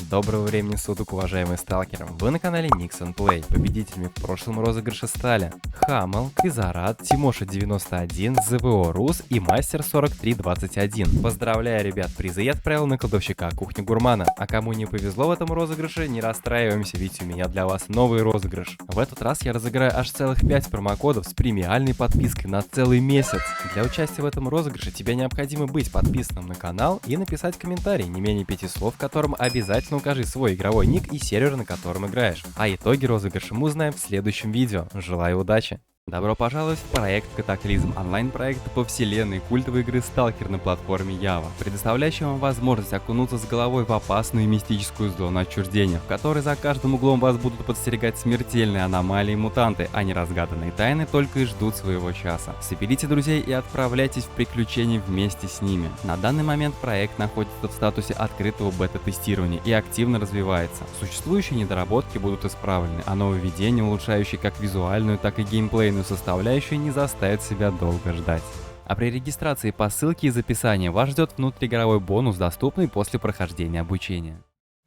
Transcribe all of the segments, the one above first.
Доброго времени суток, уважаемые сталкеры! Вы на канале Nixon Play. Победителями в прошлом розыгрыше стали Хамл, Квизарат, Тимоша 91, ЗВО Рус и Мастер 4321. Поздравляю, ребят, призы я отправил на кладовщика Кухни Гурмана. А кому не повезло в этом розыгрыше, не расстраиваемся, ведь у меня для вас новый розыгрыш. В этот раз я разыграю аж целых 5 промокодов с премиальной подпиской на целый месяц. Для участия в этом розыгрыше тебе необходимо быть подписанным на канал и написать комментарий, не менее 5 слов, в котором обязательно укажи свой игровой ник и сервер, на котором играешь. А итоги розыгрыша мы узнаем в следующем видео. Желаю удачи! Добро пожаловать в проект Катаклизм, онлайн-проект по вселенной культовой игры Сталкер на платформе Java, предоставляющий вам возможность окунуться с головой в опасную и мистическую зону отчуждения, в которой за каждым углом вас будут подстерегать смертельные аномалии и мутанты, а неразгаданные тайны только и ждут своего часа. Соберите друзей и отправляйтесь в приключения вместе с ними. На данный момент проект находится в статусе открытого бета-тестирования и активно развивается. Существующие недоработки будут исправлены, а нововведения, улучшающие как визуальную, так и геймплейную составляющую, не заставит себя долго ждать. А при регистрации по ссылке из описания вас ждет внутриигровой бонус, доступный после прохождения обучения.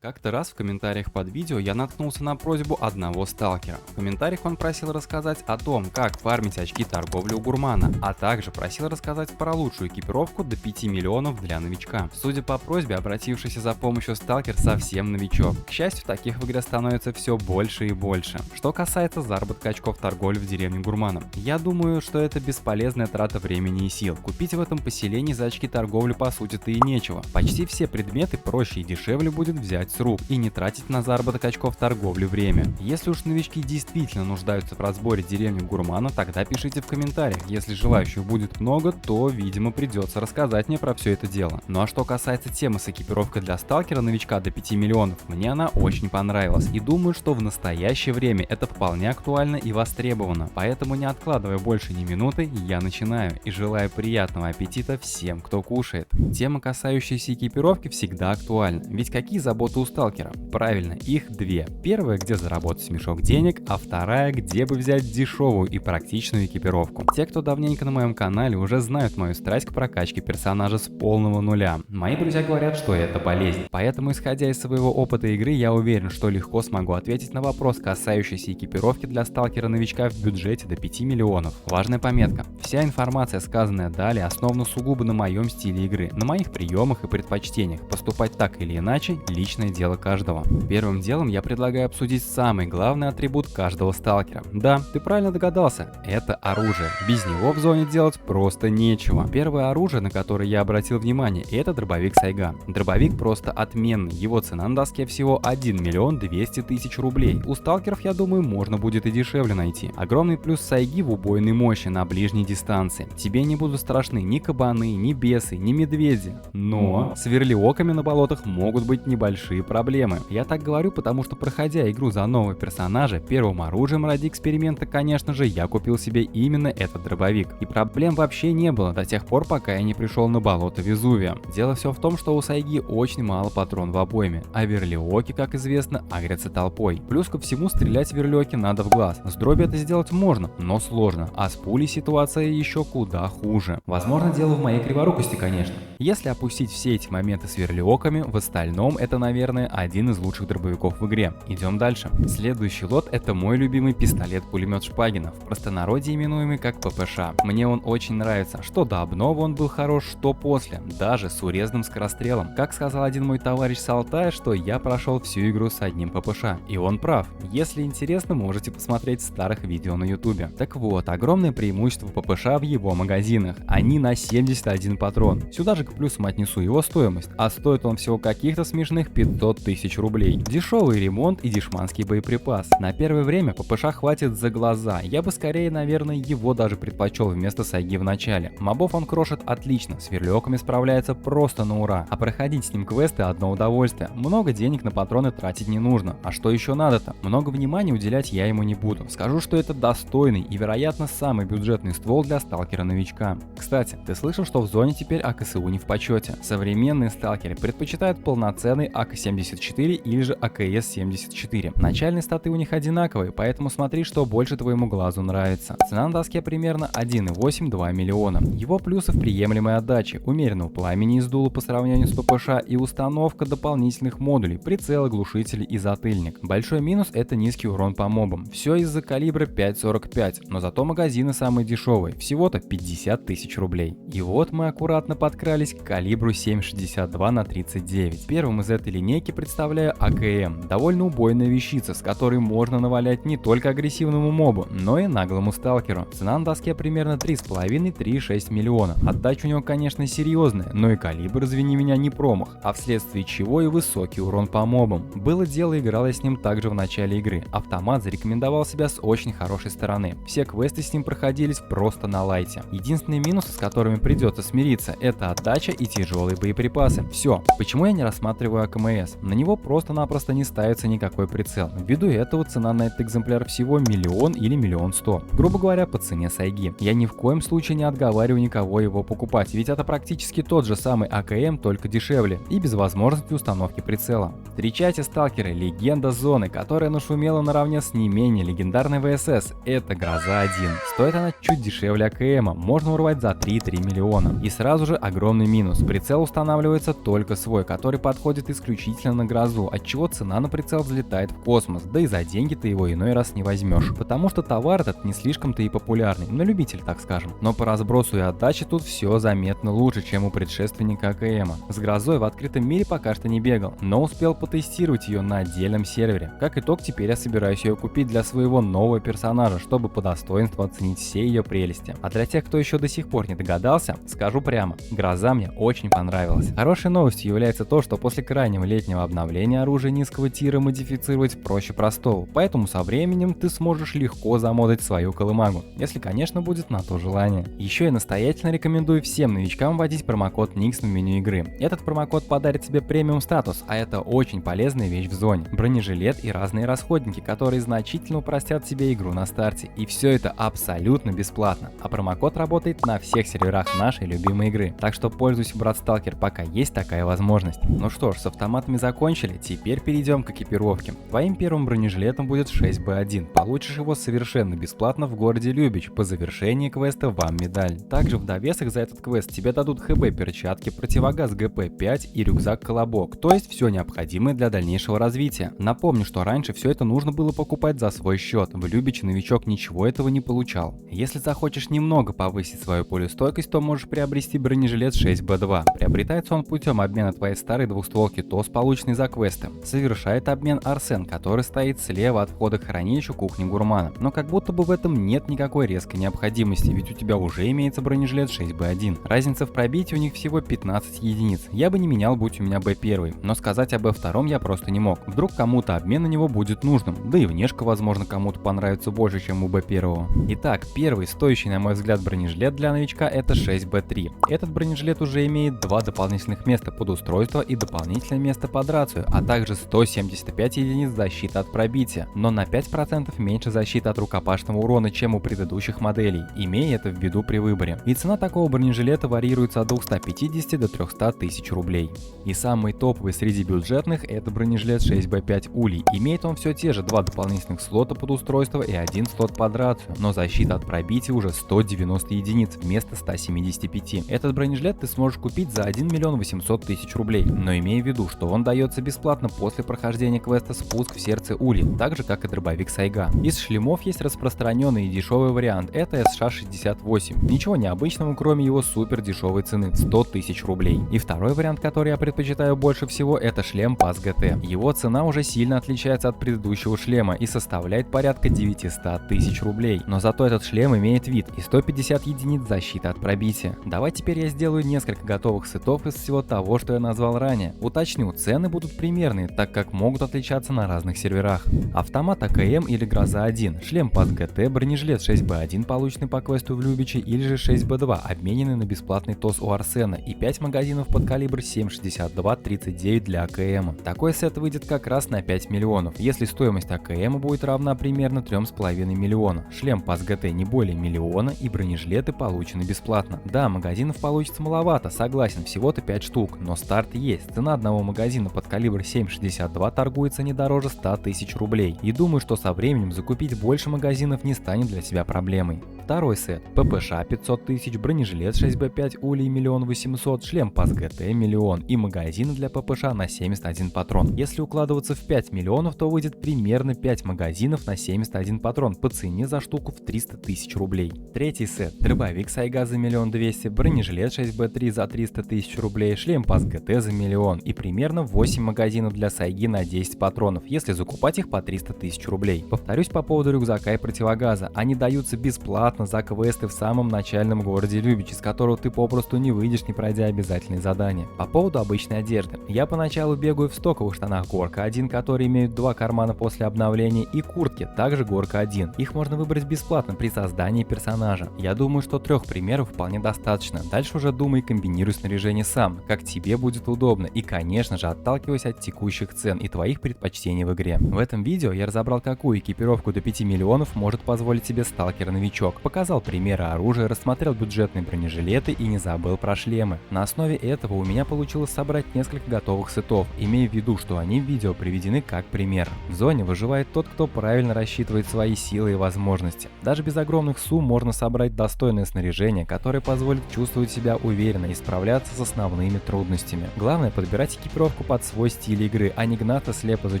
Как-то раз в комментариях под видео я наткнулся на просьбу одного сталкера. В комментариях он просил рассказать о том, как фармить очки торговли у Гурмана, а также просил рассказать про лучшую экипировку до 5 миллионов для новичка. Судя по просьбе, обратившийся за помощью сталкер совсем новичок. К счастью, таких в игре становится все больше и больше. Что касается заработка очков торговли в деревне Гурмана, я думаю, что это бесполезная трата времени и сил. Купить в этом поселении за очки торговли по сути-то и нечего. Почти все предметы проще и дешевле будет взять с рук и не тратить на заработок очков торговли время. Если уж новички действительно нуждаются в разборе деревни Гурмана, тогда пишите в комментариях. Если желающих будет много, то, видимо, придется рассказать мне про все это дело. Ну а что касается темы с экипировкой для сталкера новичка до 5 миллионов, мне она очень понравилась и думаю, что в настоящее время это вполне актуально и востребовано. Поэтому, не откладывая больше ни минуты, я начинаю и желаю приятного аппетита всем, кто кушает. Тема, касающаяся экипировки, всегда актуальна, ведь какие заботы у сталкера? Правильно, их две. Первая, где заработать мешок денег, а вторая, где бы взять дешевую и практичную экипировку. Те, кто давненько на моем канале, уже знают мою страсть к прокачке персонажа с полного нуля. Мои друзья говорят, что это болезнь. Поэтому, исходя из своего опыта игры, я уверен, что легко смогу ответить на вопрос, касающийся экипировки для сталкера-новичка в бюджете до 5 миллионов. Важная пометка. Вся информация, сказанная далее, основана сугубо на моем стиле игры, на моих приемах и предпочтениях. Поступать так или иначе – личное дело каждого. Первым делом я предлагаю обсудить самый главный атрибут каждого сталкера. Да, ты правильно догадался, это оружие. Без него в зоне делать просто нечего. Первое оружие, на которое я обратил внимание, это дробовик Сайга. Дробовик просто отменный, его цена на доске всего 1 миллион 200 тысяч рублей. У сталкеров, я думаю, можно будет и дешевле найти. Огромный плюс Сайги в убойной мощи на ближней дистанции. Тебе не будут страшны ни кабаны, ни бесы, ни медведи. Но с верлиоками на болотах могут быть небольшие проблемы. Я так говорю, потому что, проходя игру за нового персонажа, первым оружием ради эксперимента, конечно же, я купил себе именно этот дробовик. И проблем вообще не было до тех пор, пока я не пришел на болото Везувия. Дело все в том, что у Сайги очень мало патрон в обойме, а верлиоки, как известно, агрятся толпой. Плюс ко всему, стрелять в верлиоки надо в глаз. С дроби это сделать можно, но сложно, а с пулей ситуация еще куда хуже. Возможно, дело в моей криворукости, конечно. Если опустить все эти моменты с верлиоками, в остальном это, наверное, один из лучших дробовиков в игре. Идем дальше. Следующий лот — это мой любимый пистолет-пулемет Шпагина, в простонародье именуемый как ППШ. Мне он очень нравится, что до обновы он был хорош, что после, даже с урезанным скорострелом. Как сказал один мой товарищ с Алтая, что я прошел всю игру с одним ППШ. И он прав. Если интересно, можете посмотреть старых видео на ютубе. Так вот, огромное преимущество ППШ в его магазинах. Они на 71 патрон. Сюда же к плюсам отнесу его стоимость, а стоит он всего каких-то смешных 500 тысяч рублей. Дешевый ремонт и дешманский боеприпас. На первое время ППШ хватит за глаза. Я бы скорее, наверное, его даже предпочел вместо Сайги в начале. Мобов он крошит отлично, с верлиоками справляется просто на ура. А проходить с ним квесты одно удовольствие. Много денег на патроны тратить не нужно. А что еще надо-то? Много внимания уделять я ему не буду. Скажу, что это достойный и, вероятно, самый бюджетный ствол для сталкера-новичка. Кстати, ты слышал, что в зоне теперь АКСУ не в почете? Современные сталкеры предпочитают полноценный АК АК-74 или же АКС-74. Начальные статы у них одинаковые, поэтому смотри, что больше твоему глазу нравится. Цена на доске примерно 1,8-2 миллиона. Его плюсы в приемлемой отдаче, умеренного пламени из дула по сравнению с ППШ и установка дополнительных модулей, прицелы, глушители и затыльник. Большой минус — это низкий урон по мобам. Все из-за калибра 5,45, но зато магазины самые дешевые, всего-то 50 тысяч рублей. И вот мы аккуратно подкрались к калибру 7,62 на 39. Первым из этой линейки представляю АКМ, довольно убойная вещица, с которой можно навалять не только агрессивному мобу, но и наглому сталкеру. Цена на доске примерно 3,5-3,6 миллиона. Отдача у него, конечно, серьезная, но и калибр, извини меня, не промах, а вследствие чего и высокий урон по мобам. Было дело, играл я с ним также в начале игры. Автомат зарекомендовал себя с очень хорошей стороны. Все квесты с ним проходились просто на лайте. Единственные минусы, с которыми придется смириться, это отдача и тяжелые боеприпасы. Все. Почему я не рассматриваю АКМС? На него просто-напросто не ставится никакой прицел. Ввиду этого цена на этот экземпляр всего 1 000 000 или 1 100 000. Грубо говоря, по цене сайги. Я ни в коем случае не отговариваю никого его покупать, ведь это практически тот же самый АКМ, только дешевле и без возможности установки прицела. Встречайте, сталкеры, легенда зоны, которая нашумела наравне с не менее легендарной ВСС. Это Гроза-1. Стоит она чуть дешевле АКМа, можно урвать за 3-3 миллиона. И сразу же огромный минус. Прицел устанавливается только свой, который подходит исключительно на Грозу, отчего цена на прицел взлетает в космос, да и за деньги ты его иной раз не возьмешь. Потому что товар этот не слишком-то и популярный, на любитель, так скажем. Но по разбросу и отдаче тут все заметно лучше, чем у предшественника АКМа. С Грозой в открытом мире пока что не бегал, но успел потестировать ее на отдельном сервере. Как итог, теперь я собираюсь ее купить для своего нового персонажа, чтобы по достоинству оценить все ее прелести. А для тех, кто еще до сих пор не догадался, скажу прямо, Гроза мне очень понравилась. Хорошей новостью является то, что после крайнего летнего обновления оружие низкого тира модифицировать проще простого, поэтому со временем ты сможешь легко замодать свою колымагу, если, конечно, будет на то желание. Еще я настоятельно рекомендую всем новичкам вводить промокод NIXON в меню игры. Этот промокод подарит тебе премиум статус, а это очень полезная вещь в зоне. Бронежилет и разные расходники, которые значительно упростят тебе игру на старте. И все это абсолютно бесплатно. А промокод работает на всех серверах нашей любимой игры. Так что пользуйся, брат Сталкер, пока есть такая возможность. Ну что ж, с автоматами закончили, теперь перейдем к экипировке. Твоим первым бронежилетом будет 6Б1. Получишь его совершенно бесплатно в городе Любич. По завершении квеста вам медаль. Также в довесок за этот квест тебе дадут ХБ перчатки, противогаз ГП-5 и рюкзак-колобок. То есть все необходимое для дальнейшего развития. Напомню, что раньше все это нужно было покупать за свой счет. В Любиче новичок ничего этого не получал. Если захочешь немного повысить свою пулестойкость, то можешь приобрести бронежилет 6Б2. Приобретается он путем обмена твоей старой двухстволки ТОС, полученной за квесты. Совершает обмен Арсен, который стоит слева от входа к хранилищу кухни гурмана. Но как будто бы в этом нет никакой резкой необходимости, ведь у тебя уже имеется бронежилет 6Б1. Разница в пробитии у них всего 15 единиц. Я бы не менял, будь у меня Б1, но сказать об Б2 я просто не мог. Вдруг кому-то обмен на него будет нужным, да и внешка, возможно, кому-то понравится больше, чем у Б1. Итак, первый стоящий, на мой взгляд, бронежилет для новичка — это 6Б3. Этот бронежилет уже имеет 2 дополнительных места под устройство и дополнительное место под рацию, а также 175 единиц защиты от пробития, но на 5% меньше защиты от рукопашного урона, чем у предыдущих моделей, имея это в виду при выборе. И цена такого бронежилета варьируется от 250 до 300 тысяч рублей. И самый топовый среди бюджетных — это бронежилет 6Б5 Улей. Имеет он все те же 2 дополнительных слота под устройство и 1 слот под рацию, но защита от пробития уже 190 единиц вместо 175. Этот бронежилет ты сможешь купить за 1 800 000 рублей, но имей в виду, что он дается бесплатно после прохождения квеста «Спуск в сердце Ули», так же как и дробовик Сайга. Из шлемов есть распространенный и дешевый вариант — это СШ-68. Ничего необычного, кроме его супер дешевой цены — 100 тысяч рублей. И второй вариант, который я предпочитаю больше всего, это шлем PAS GT. Его цена уже сильно отличается от предыдущего шлема и составляет порядка 900 тысяч рублей. Но зато этот шлем имеет вид и 150 единиц защиты от пробития. Давай теперь я сделаю несколько готовых сетов из всего того, что я назвал ранее. Уточню, цены будут примерные, так как могут отличаться на разных серверах. Автомат АКМ или Гроза-1, шлем PAS GT, бронежилет 6Б1, полученный по квесту в Любиче, или же 6Б2, обмененный на бесплатный ТОС у Арсена, и 5 магазинов под калибр 7,62-39 для АКМ. Такой сет выйдет как раз на 5 миллионов, если стоимость АКМ будет равна примерно 3,5 миллиона. Шлем PAS GT не более миллиона и бронежилеты получены бесплатно. Да, магазинов получится маловато, согласен, всего-то 5 штук, но старт есть. Цена одного магазина магазина под калибр 7,62 торгуется не дороже 100 тысяч рублей. И думаю, что со временем закупить больше магазинов не станет для тебя проблемой. Второй сет. ППШ 500 тысяч, бронежилет 6Б5 улей 1 800 000, шлем ПАС ГТ 1 000 000 и магазины для ППШ на 71 патрон. Если укладываться в 5 миллионов, то выйдет примерно 5 магазинов на 71 патрон по цене за штуку в 300 тысяч рублей. Третий сет. Дробовик Сайга за 1 200 000, бронежилет 6Б3 за 300 тысяч рублей, шлем ПАС ГТ за 1 000 000 и примерно 8 магазинов для Сайги на 10 патронов, если закупать их по 300 тысяч рублей. Повторюсь по поводу рюкзака и противогаза. Они даются бесплатно за квесты в самом начальном городе Любич, из которого ты попросту не выйдешь, не пройдя обязательные задания. По поводу обычной одежды. Я поначалу бегаю в стоковых штанах Горка 1, которые имеют 2 кармана после обновления, и куртки, также Горка 1. Их можно выбрать бесплатно при создании персонажа. Я думаю, что 3 примеров вполне достаточно. Дальше уже думай и комбинируй снаряжение сам, как тебе будет удобно, и конечно же отталкиваясь от текущих цен и твоих предпочтений в игре. В этом видео я разобрал, какую экипировку до 5 миллионов может позволить себе сталкер-новичок, показал примеры оружия, рассмотрел бюджетные бронежилеты и не забыл про шлемы. На основе этого у меня получилось собрать несколько готовых сетов, имея в виду, что они в видео приведены как пример. В зоне выживает тот, кто правильно рассчитывает свои силы и возможности. Даже без огромных сумм можно собрать достойное снаряжение, которое позволит чувствовать себя уверенно и справляться с основными трудностями. Главное подбирать экипировку под свой стиль игры, а не гнаться слепо за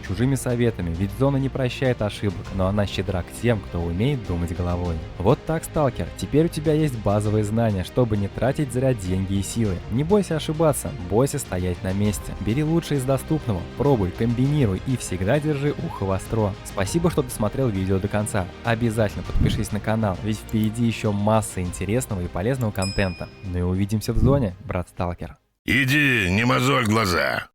чужими советами, ведь зона не прощает ошибок, но она щедра к тем, кто умеет думать головой. Вот так, сталкер, теперь у тебя есть базовые знания, чтобы не тратить зря деньги и силы. Не бойся ошибаться, бойся стоять на месте. Бери лучшее из доступного, пробуй, комбинируй и всегда держи ухо востро. Спасибо, что досмотрел видео до конца. Обязательно подпишись на канал, ведь впереди еще масса интересного и полезного контента. Ну и увидимся в зоне, брат сталкер. Иди, не мозоль глаза.